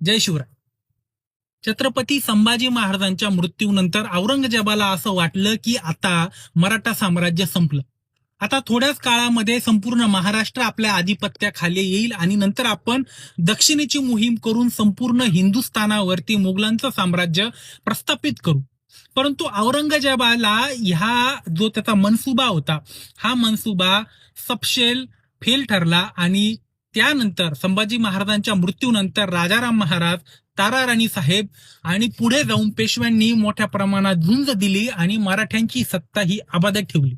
जय शिवराय. छत्रपती संभाजी महाराजांच्या मृत्यूनंतर औरंगजेबाला असं वाटलं की आता मराठा साम्राज्य संपलं. आता थोड्याच काळामध्ये संपूर्ण महाराष्ट्र आपल्या आधिपत्याखाली येईल आणि नंतर आपण दक्षिणेची मोहीम करून संपूर्ण हिंदुस्थानावरती मुघलांचं साम्राज्य प्रस्थापित करू. परंतु औरंगजेबाला ह्या जो त्याचा मनसुबा होता, हा मनसुबा सपशेल फेल ठरला आणि त्यानंतर संभाजी महाराजांच्या मृत्यूनंतर राजाराम महाराज, तारा राणी साहेब आणि पुढे जाऊन पेशव्यांनी मोठ्या प्रमाणात झुंज दिली आणि मराठ्यांची सत्ता ही अबाधित ठेवली.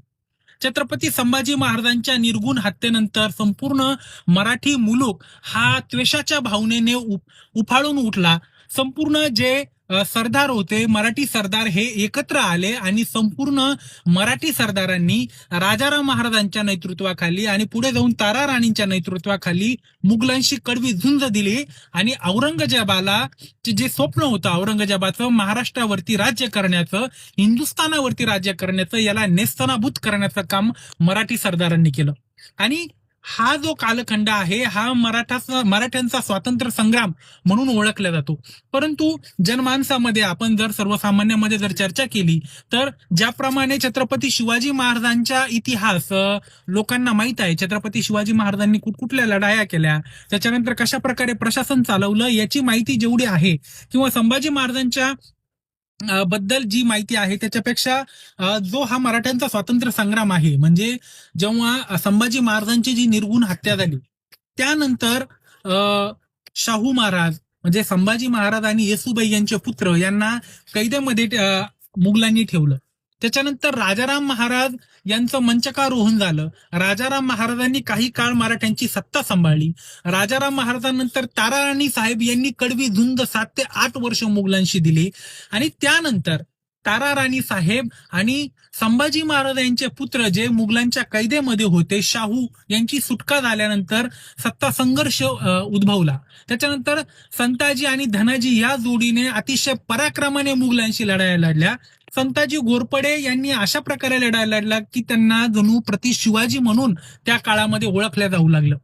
छत्रपती संभाजी महाराजांच्या निर्गुण हत्येनंतर संपूर्ण मराठी मुलूक हा त्वेषाच्या भावनेने उफाळून उठला. संपूर्ण जे सरदार होते, मराठी सरदार हे एकत्र आले आणि संपूर्ण मराठी सरदारांनी राजाराम महाराजांच्या नेतृत्वाखाली आणि पुढे जाऊन तारा राणींच्या नेतृत्वाखाली मुघलांशी कडवी झुंज दिली आणि औरंगजेबाला जे स्वप्न होतं औरंगजेबाचं महाराष्ट्रावरती राज्य करण्याचं, हिंदुस्थानावरती राज्य करण्याचं, याला नेस्तनाभूत करण्याचं काम मराठी सरदारांनी केलं. आणि हा जो कालखंड आहे हा मराठ्यांचा स्वातंत्र्य संग्राम म्हणून ओळखला जातो. परंतु जनमानसामध्ये आपण जर सर्वसामान्यांमध्ये जर चर्चा केली तर ज्याप्रमाणे छत्रपती शिवाजी महाराजांचा इतिहास लोकांना माहित आहे, छत्रपती शिवाजी महाराजांनी कुठकुठल्या लढाया केल्या, त्याच्यानंतर कशा प्रकारे प्रशासन चालवलं याची माहिती जेवढी आहे किंवा संभाजी महाराजांच्या बद्दल जी माहिती आहे त्याच्यापेक्षा जो हा मराठ्यांचा स्वातंत्र्य संग्राम आहे, म्हणजे जेव्हा संभाजी महाराजांची जी निर्गुण हत्या झाली त्यानंतर शाहू महाराज म्हणजे संभाजी महाराज आणि येसुबाई यांचे पुत्र यांना कैदेमध्ये मुघलांनी ठेवलं. त्याच्यानंतर राजाराम महाराज यांचं मंचकारोहण झालं. राजाराम महाराजांनी काही काळ मराठ्यांची सत्ता सांभाळली. राजाराम महाराजांनंतर तारा राणी साहेब यांनी कडवी झुंज 7 ते 8 वर्ष मुघलांशी दिली आणि त्यानंतर तारा राणी साहेब आणि संभाजी महाराज यांचे पुत्र जे मुघलांच्या कैदेमध्ये होते, शाहू यांची सुटका झाल्यानंतर सत्ता संघर्ष उद्भवला. त्याच्यानंतर संताजी आणि धनाजी या जोडीने अतिशय पराक्रमाने मुघलांशी लढाया लढल्या. संताजी घोरपडे यांनी अशा प्रकारे लढाया लढला की त्यांना जणू प्रति शिवाजी म्हणून त्या काळामध्ये ओळखल्या जाऊ लागलं.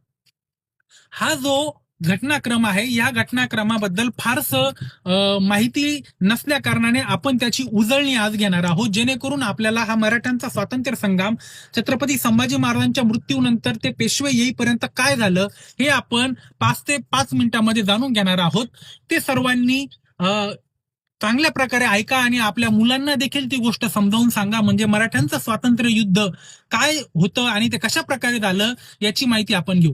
हा जो घटनाक्रम आहे या घटनाक्रमाबद्दल फारसं माहिती नसल्या कारणाने आपण त्याची उजळणी आज घेणार आहोत, जेणेकरून आपल्याला हा मराठ्यांचा स्वातंत्र्य संग्राम छत्रपती संभाजी महाराजांच्या मृत्यूनंतर ते पेशवे येईपर्यंत काय झालं हे आपण 5 ते 5 मिनिटांमध्ये जाणून घेणार आहोत. ते सर्वांनी चांगल्या प्रकारे ऐका आणि आपल्या मुलांना देखील ती गोष्ट समजावून सांगा, म्हणजे मराठ्यांचं स्वातंत्र्य युद्ध काय होतं आणि ते कशा प्रकारे झालं याची माहिती आपण घेऊ.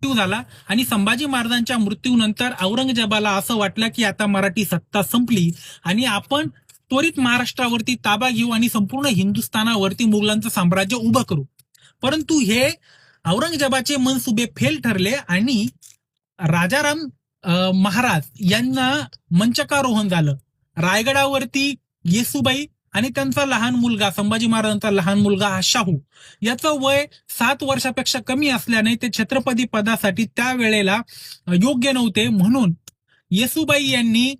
झाला आणि संभाजी महाराजांच्या मृत्यूनंतर औरंगजेबाला असं वाटलं की आता मराठी सत्ता संपली आणि आपण त्वरित महाराष्ट्रावरती ताबा घेऊ आणि संपूर्ण हिंदुस्थानावरती मुघलांचं साम्राज्य उभं करू. परंतु हे औरंगजेबाचे मनसुबे फेल ठरले आणि राजाराम महाराज यांना मंचकारोहण झालं. रायगडावरती येसुबाई आणि त्यांचा लहान मुलगा, संभाजी महाराजांचा लहान मुलगा हा शाहू, याचं वय 7 वर्षापेक्षा कमी असल्याने ते छत्रपती पदासाठी त्यावेळेला योग्य नव्हते. म्हणून येसुबाई यांनी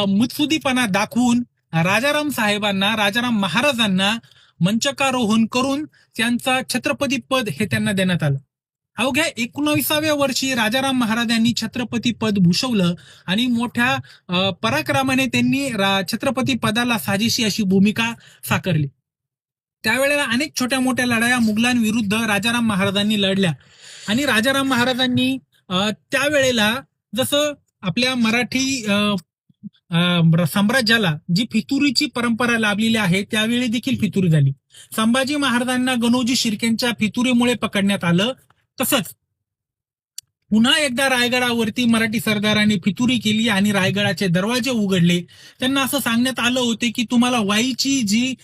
मुत्सुदीपणा दाखवून राजाराम साहेबांना, राजाराम महाराजांना मंचकारोहण करून त्यांचा छत्रपती पद हे त्यांना देण्यात आलं. अवघ्या 19व्या वर्षी राजाराम महाराजांनी छत्रपती पद भूषवलं आणि मोठ्या पराक्रमाने त्यांनी छत्रपती पदाला साजेशी अशी भूमिका साकारली. त्यावेळेला अनेक छोट्या मोठ्या लढाया मुघलांविरुद्ध राजाराम महाराजांनी लढल्या आणि राजाराम महाराजांनी त्यावेळेला जसं आपल्या मराठी साम्राज्याला जी फितुरीची परंपरा लाभलेली आहे त्यावेळी देखील फितुरी झाली. संभाजी महाराजांना गणोजी शिर्केंच्या फितुरीमुळे पकडण्यात आलं. तसंच पुन्हा एकदा रायगडावरती मराठी सरदारांनी फितुरी केली आणि रायगडाचे दरवाजे उघडले. त्यांना असं सांगण्यात आलं होते की तुम्हाला वाईची जी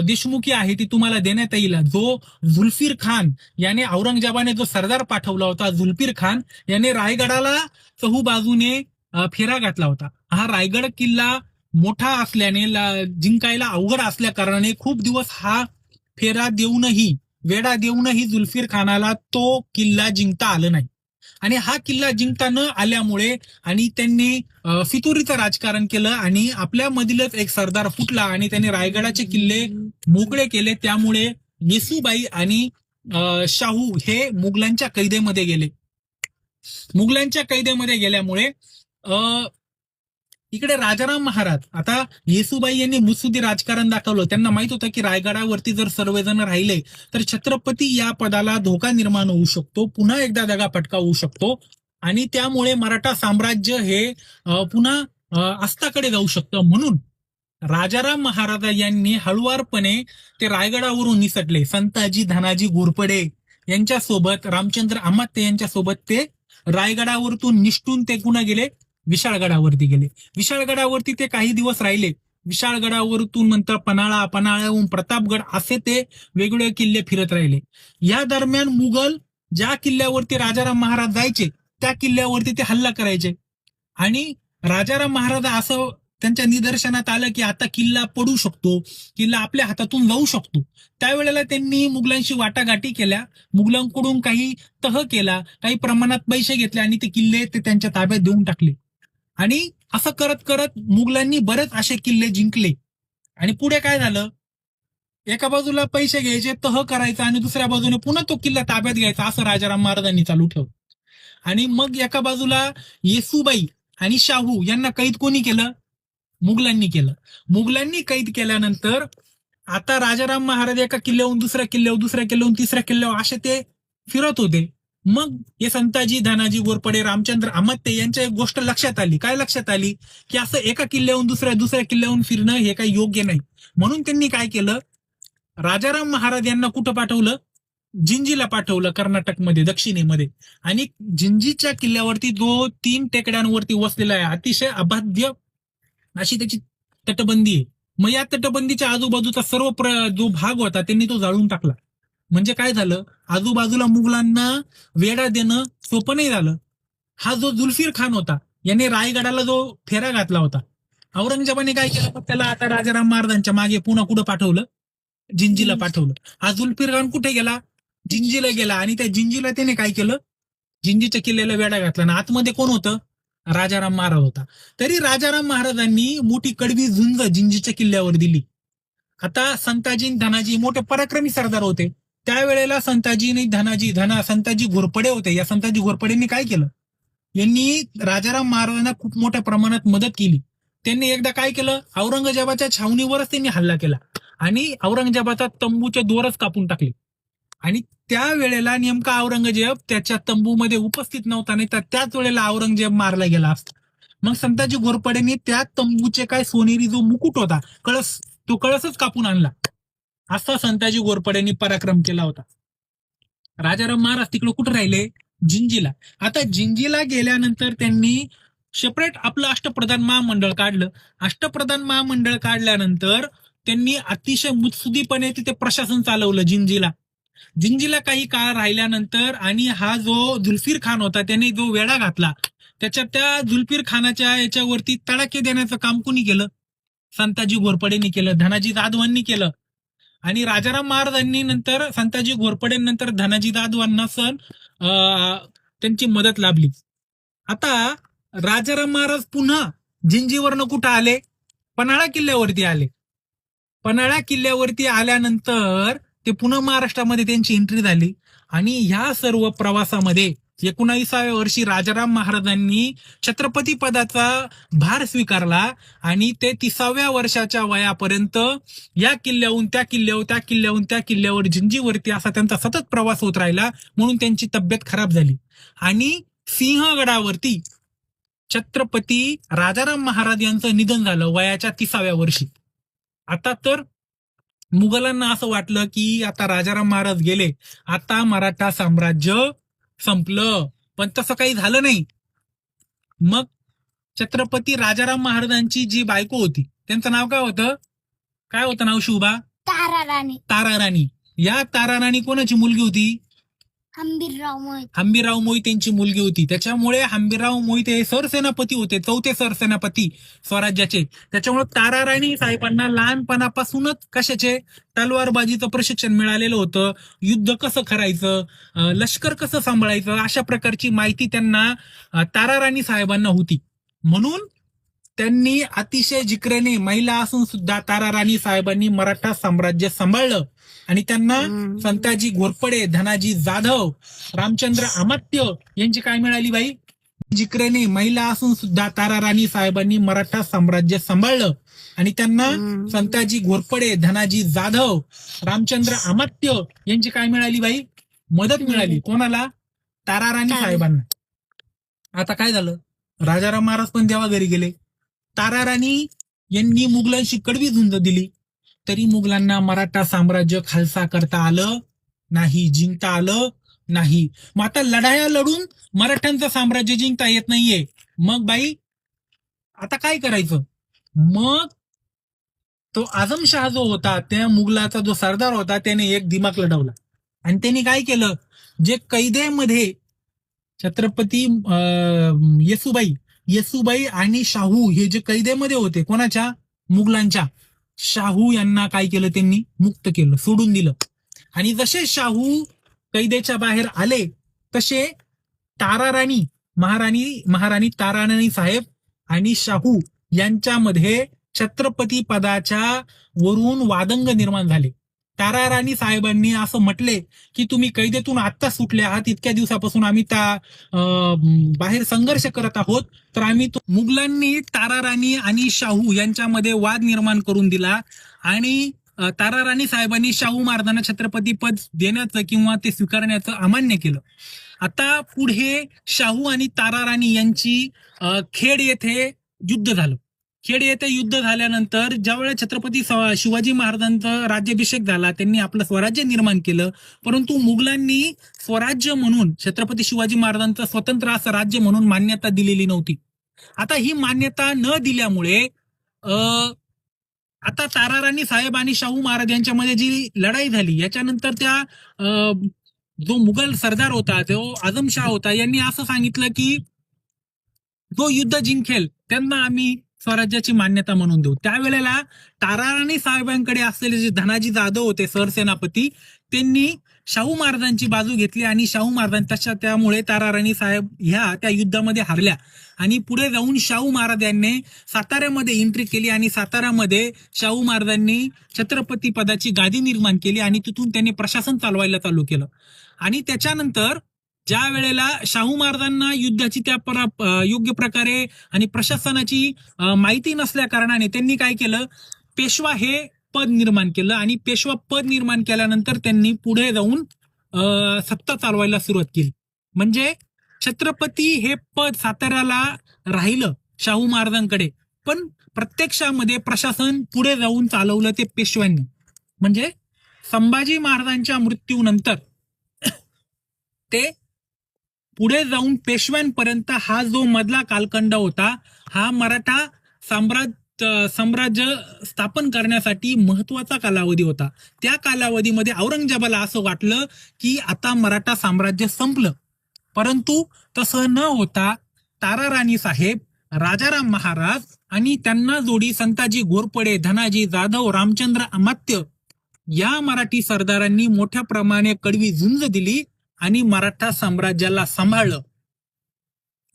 देशमुखी आहे ती तुम्हाला देण्यात येईल. जो जुल्फिर खान याने, औरंगजेबाने जो सरदार पाठवला होता जुल्फिर खान याने रायगडाला चहूबाजूने फेरा घातला होता. हा रायगड किल्ला मोठा असल्याने जिंकायला अवघड असल्या कारणाने खूप दिवस हा फेरा देऊनही, वेढा देऊनही जुल्फिर खानाला तो किल्ला जिंकता आलं नाही आणि हा किल्ला जिंकता न आल्यामुळे आणि त्यांनी फितुरीचं राजकारण केलं आणि आपल्यामधीलच एक सरदार फुटला आणि त्यांनी रायगडाचे किल्ले मोकळे केले. त्यामुळे येसुबाई आणि शाहू हे मुघलांच्या कैदेमध्ये गेले. मुघलांच्या कैदेमध्ये गेल्यामुळे इकडे राजाराम महाराज, आता येसुबाई यांनी मुत्सुदी राजकारण दाखवलं. त्यांना माहित होतं की रायगडावरती जर सर्वजण राहिले तर छत्रपती या पदाला धोका निर्माण होऊ शकतो, पुन्हा एकदा दगाफटका होऊ शकतो आणि त्यामुळे मराठा साम्राज्य हे पुन्हा अस्ताकडे जाऊ शकतं. म्हणून राजाराम महाराज यांनी हळुवारपणे ते रायगडावरून निसटले. संताजी धनाजी घोरपडे यांच्यासोबत, रामचंद्र अमात्य यांच्यासोबत ते रायगडावरतून निष्ठून ते पुन्हा गेले विशाळगडावरती गेले. विशाळगडावरती ते काही दिवस राहिले. विशाळगडावरतून नंतर पन्हाळा, पन्हाळ्याहून प्रतापगड असे ते वेगवेगळे किल्ले फिरत राहिले. या दरम्यान मुघल ज्या किल्ल्यावरती राजाराम महाराज जायचे त्या किल्ल्यावरती ते हल्ला करायचे आणि राजाराम महाराज असं त्यांच्या निदर्शनात आलं की आता किल्ला पडू शकतो, किल्ला आपल्या हातातून जाऊ शकतो. त्यावेळेला त्यांनी मुघलांशी वाटाघाटी केल्या, मुघलांकडून काही तह केला, काही प्रमाणात पैसे घेतले आणि ते किल्ले ते त्यांच्या ताब्यात देऊन टाकले. आणि असं करत करत मुघलांनी बरेच असे किल्ले जिंकले. आणि पुढे काय झालं, एका बाजूला पैसे घ्यायचे, तह करायचा आणि दुसऱ्या बाजूने पुन्हा तो किल्ला ताब्यात घ्यायचा, असं राजाराम महाराजांनी चालू ठेवलं. आणि मग एका बाजूला येसुबाई आणि शाहू यांना कैद कोणी केलं, मुघलांनी केलं. मुघलांनी कैद केल्यानंतर आता राजाराम महाराज एका किल्ल्याहून दुसऱ्या किल्ल्यावर, दुसऱ्या किल्ल्याहून तिसऱ्या किल्ल्यावर असे ते फिरत होते. मग हे संताजी धनाजी घोरपडे, रामचंद्र अमात्य यांच्या एक गोष्ट लक्षात आली. काय लक्षात आली की असं एका किल्ल्याहून दुसऱ्या किल्ल्याहून फिरणं हे काही योग्य नाही. म्हणून त्यांनी काय केलं, राजाराम महाराज यांना कुठं पाठवलं, जिंजीला पाठवलं, कर्नाटकमध्ये दक्षिणेमध्ये. आणि जिंजीच्या किल्ल्यावरती जो 3 टेकड्यांवरती वसलेला आहे, अतिशय अबाध्य अशी त्याची तटबंदी आहे. मग या तटबंदीच्या आजूबाजूचा सर्व जो भाग होता त्यांनी तो जाळून टाकला. म्हणजे काय झालं, आजूबाजूला मुघलांना वेढा देणं सोपं नाही झालं. हा जो जुल्फिर खान होता याने रायगडाला जो फेरा घातला होता, औरंगजेबाने काय केलं, त्याला आता राजाराम महाराजांच्या मागे पुन्हा कुठं पाठवलं, जिंजीला पाठवलं. हा जुल्फिर खान कुठे गेला, जिंजीला गेला. आणि त्या जिंजीला त्याने काय केलं, जिंजीच्या किल्ल्याला वेढा घातला ना आतमध्ये कोण होतं, राजाराम महाराज होता. तरी राजाराम महाराजांनी मोठी कडवी झुंज जिंजीच्या किल्ल्यावर दिली. आता संताजी धनाजी मोठे पराक्रमी सरदार होते. त्यावेळेला संताजी घोरपडे होते. या संताजी घोरपडेंनी काय केलं, यांनी राजाराम महाराजांना खूप मोठ्या प्रमाणात मदत केली. त्यांनी एकदा काय केलं, औरंगजेबाच्या छावणीवरच त्यांनी हल्ला केला आणि औरंगजेबाचा तंबूचे दोरच कापून टाकले. आणि त्यावेळेला नेमका औरंगजेब त्याच्या तंबूमध्ये उपस्थित नव्हता, नाही तर त्याच वेळेला औरंगजेब मारला गेला असता. मग संताजी घोरपडेंनी त्या तंबूचे काय सोनेरी जो मुकुट होता, कळस, तो कळसच कापून आणला. असा संताजी घोरपडेंनी पराक्रम केला होता. राजाराम महाराज तिकडे कुठे राहिले, जिंजीला. आता जिंजीला गेल्यानंतर त्यांनी सेपरेट आपलं अष्टप्रधान महामंडळ काढलं. अष्टप्रधान महामंडळ काढल्यानंतर त्यांनी अतिशय मुत्सुदीपणे तिथे प्रशासन चालवलं जिंजीला. जिंजीला काही काळ राहिल्यानंतर आणि हा जो जुल्फिर खान होता त्याने जो वेढा घातला, त्या जुल्फिर खानाच्या याच्यावरती तडाखे देण्याचं काम कोणी केलं, संताजी घोरपडेंनी केलं, धनाजी जाधवांनी केलं. आणि राजाराम महाराजांनी नंतर संताजी घोरपडेंनंतर धनाजी जाधवांना त्यांची मदत लाभली. आता राजाराम महाराज पुन्हा जिंजीवरनं कुठं आले, पन्हाळा किल्ल्यावरती आले. पन्हाळा किल्ल्यावरती आल्यानंतर ते पुन्हा महाराष्ट्रामध्ये त्यांची एंट्री झाली. आणि ह्या सर्व प्रवासामध्ये 19व्या वर्षी राजाराम महाराजांनी छत्रपती पदाचा भार स्वीकारला आणि ते 30व्या वर्षाच्या वयापर्यंत या किल्ल्याहून त्या किल्ल्यावर, त्या किल्ल्याहून त्या किल्ल्यावर, जिंजीवरती असा त्यांचा सतत प्रवास होत राहिला. म्हणून त्यांची तब्येत खराब झाली आणि सिंहगडावरती छत्रपती राजाराम महाराज यांचं निधन झालं वयाच्या 30व्या वर्षी. आता तर मुघलांना असं वाटलं की आता राजाराम महाराज गेले, आता मराठा साम्राज्य संपलं. पण तसं काही झालं नाही. मग छत्रपती राजाराम महाराजांची जी बायको होती त्यांचं नाव काय होतं, काय होतं नाव शिवबा, ताराराणी. ताराराणी. या ताराराणी कोणाची मुलगी होती, हंबीरराव मोहिते. हंबीरराव मोहिते यांची मुलगी होती. त्याच्यामुळे हंबीरराव मोहिते हे सरसेनापती होते, 4थे सरसेनापती स्वराज्याचे. त्याच्यामुळे ताराराणी साहेबांना लहानपणापासूनच कशाचे, तलवारबाजीचं प्रशिक्षण मिळालेलं होतं. युद्ध कसं करायचं, लष्कर कसं सांभाळायचं, अशा प्रकारची माहिती त्यांना ताराराणी साहेबांना होती. म्हणून त्यांनी अतिशय जिकरीने, महिला असून सुद्धा ताराराणी साहेबांनी मराठा साम्राज्य सांभाळलं. आणि त्यांना संताजी घोरपडे, धनाजी जाधव, रामचंद्र अमात्य यांची काय मिळाली बाई, जिकरेने महिला असून सुद्धा ताराराणी साहेबांनी मराठा साम्राज्य सांभाळलं आणि त्यांना संताजी घोरपडे, धनाजी जाधव, रामचंद्र अमात्य यांची काय मिळाली बाई? मदत मिळाली. कोणाला? ताराराणी साहेबांना. आता काय झालं? राजाराम महाराज पण तेव्हा घरी गेले. ताराराणी यांनी मुघलांशी कडवी झुंज दिली, तरी मुघलांना मराठा साम्राज्य खालसा करता आलं नाही, जिंकता आलं नाही. मग आता लढाया लढून मराठ्यांचं साम्राज्य जिंकता येत नाहीये. मग बाई आता काय करायचं? मग तो आझमशहा जो होता, त्या मुघलाचा जो सरदार होता, त्याने एक दिमाग लढवला आणि त्यांनी काय केलं? जे कैदेमध्ये छत्रपती येसुबाई आणि शाहू हे जे कैदेमध्ये होते, कोणाच्या? मुघलांच्या. शाहू यांना काय केलं? त्यांनी मुक्त केलं, सोडून दिलं. आणि जसे शाहू कैदेच्या बाहेर आले तसे महाराणी ताराराणी साहेब आणि शाहू यांच्यामध्ये छत्रपती पदाच्या वरून वादंग निर्माण झाले. ताराराणी साहेबांनी असं म्हटले की तुम्ही कैदेतून आत्ता सुटले आहात, इतक्या दिवसापासून आम्ही बाहेर संघर्ष करत आहोत. तर आम्ही मुघलांनी ताराराणी आणि शाहू यांच्यामध्ये वाद निर्माण करून दिला आणि ताराराणी साहेबांनी शाहू महाराजांना छत्रपती पद देण्याचं किंवा ते स्वीकारण्याचं अमान्य केलं. आता पुढे शाहू आणि ताराराणी यांची खेड येथे युद्ध झालं. खेड येथे युद्ध झाल्यानंतर ज्यावेळेस छत्रपती शिवाजी महाराजांचा राज्याभिषेक झाला, त्यांनी आपलं स्वराज्य निर्माण केलं. परंतु मुघलांनी स्वराज्य म्हणून छत्रपती शिवाजी महाराजांचं स्वतंत्र असं राज्य म्हणून मान्यता दिलेली नव्हती. आता ही मान्यता न दिल्यामुळे आता ताराराणी साहेब आणि शाहू महाराज यांच्यामध्ये जी लढाई झाली, याच्यानंतर त्या जो मुघल सरदार होता, जो आझमशहा होता, यांनी असं सांगितलं की जो युद्ध जिंकेल त्यांना आम्ही स्वराज्याची मान्यता म्हणून देऊ. त्यावेळेला ताराराणी साहेबांकडे असलेले जे धनाजी जाधव होते सरसेनापती, त्यांनी शाहू महाराजांची बाजू घेतली आणि शाहू महाराजांच्या त्यामुळे ताराराणी साहेब ह्या त्या युद्धामध्ये हारल्या. आणि पुढे जाऊन शाहू महाराजांनी साताऱ्यामध्ये एंट्री केली आणि साताऱ्यामध्ये शाहू महाराजांनी छत्रपती पदाची गादी निर्माण केली आणि तिथून त्यांनी प्रशासन चालवायला चालू केलं. आणि त्याच्यानंतर ज्या वेळेला शाहू महाराजांना युद्धाची त्या योग्य प्रकारे आणि प्रशासनाची माहिती नसल्या कारणाने त्यांनी काय केलं? पेशवा हे पद निर्माण केलं आणि पेशवा पद निर्माण केल्यानंतर त्यांनी पुढे जाऊन सत्ता चालवायला सुरुवात केली. म्हणजे छत्रपती हे पद साताऱ्याला राहिलं शाहू महाराजांकडे, पण प्रत्यक्षामध्ये प्रशासन पुढे जाऊन चालवलं ते पेशव्यांनी. म्हणजे संभाजी महाराजांच्या मृत्यूनंतर ते पुढे जाऊन पेशव्यांपर्यंत हा जो मधला कालखंड होता, हा मराठा साम्राज्य स्थापन करण्यासाठी महत्वाचा कालावधी होता. त्या कालावधीमध्ये औरंगजेबाला असं वाटलं की आता मराठा साम्राज्य संपलं, परंतु तसं न होता ताराराणी साहेब, राजाराम महाराज आणि त्यांना जोडी संताजी घोरपडे, धनाजी जाधव, रामचंद्र अमात्य या मराठी सरदारांनी मोठ्या प्रमाणे कडवी झुंज दिली आणि मराठा साम्राज्याला सांभाळलं.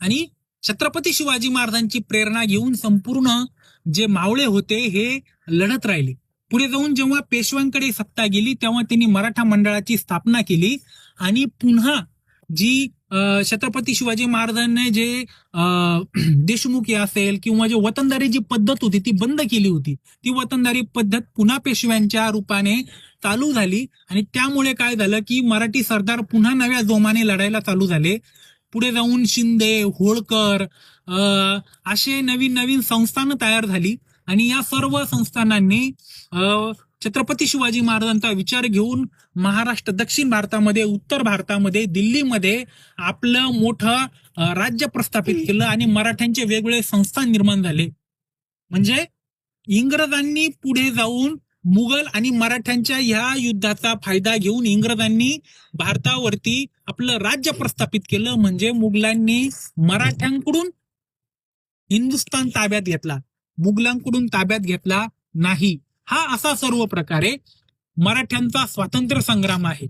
आणि छत्रपती शिवाजी महाराजांची प्रेरणा घेऊन संपूर्ण जे मावळे होते हे लढत राहिले. पुढे जाऊन जेव्हा पेशव्यांकडे सत्ता गेली तेव्हा त्यांनी मराठा मंडळाची स्थापना केली आणि पुन्हा जी छत्रपती शिवाजी महाराजांनी जे देशमुखी असेल किंवा जे वतनदारी जी पद्धत होती ती बंद केली होती, ती वतनदारी पद्धत पुन्हा पेशव्यांच्या रूपाने चालू झाली. आणि त्यामुळे काय झालं की मराठी सरदार पुन्हा नव्या जोमाने लढायला चालू झाले. पुढे जाऊन शिंदे, होळकर असे नवीन नवीन संस्थानं तयार झाली आणि या सर्व संस्थानांनी छत्रपती शिवाजी महाराजांचा विचार घेऊन महाराष्ट्र, दक्षिण भारतामध्ये, उत्तर भारतामध्ये, दिल्लीमध्ये आपलं मोठं राज्य प्रस्थापित केलं आणि मराठ्यांचे वेगवेगळे संस्थान निर्माण झाले. म्हणजे इंग्रजांनी पुढे जाऊन मुघल आणि मराठ्यांच्या ह्या युद्धाचा फायदा घेऊन इंग्रजांनी भारतावरती आपलं राज्य प्रस्थापित केलं. म्हणजे मुघलांनी मराठ्यांकडून हिंदुस्थान ताब्यात घेतला, मुघलांकडून ताब्यात घेतला नाही. हा असा सर्व प्रकारे मराठ्यांचा स्वातंत्र्य संग्राम आहे.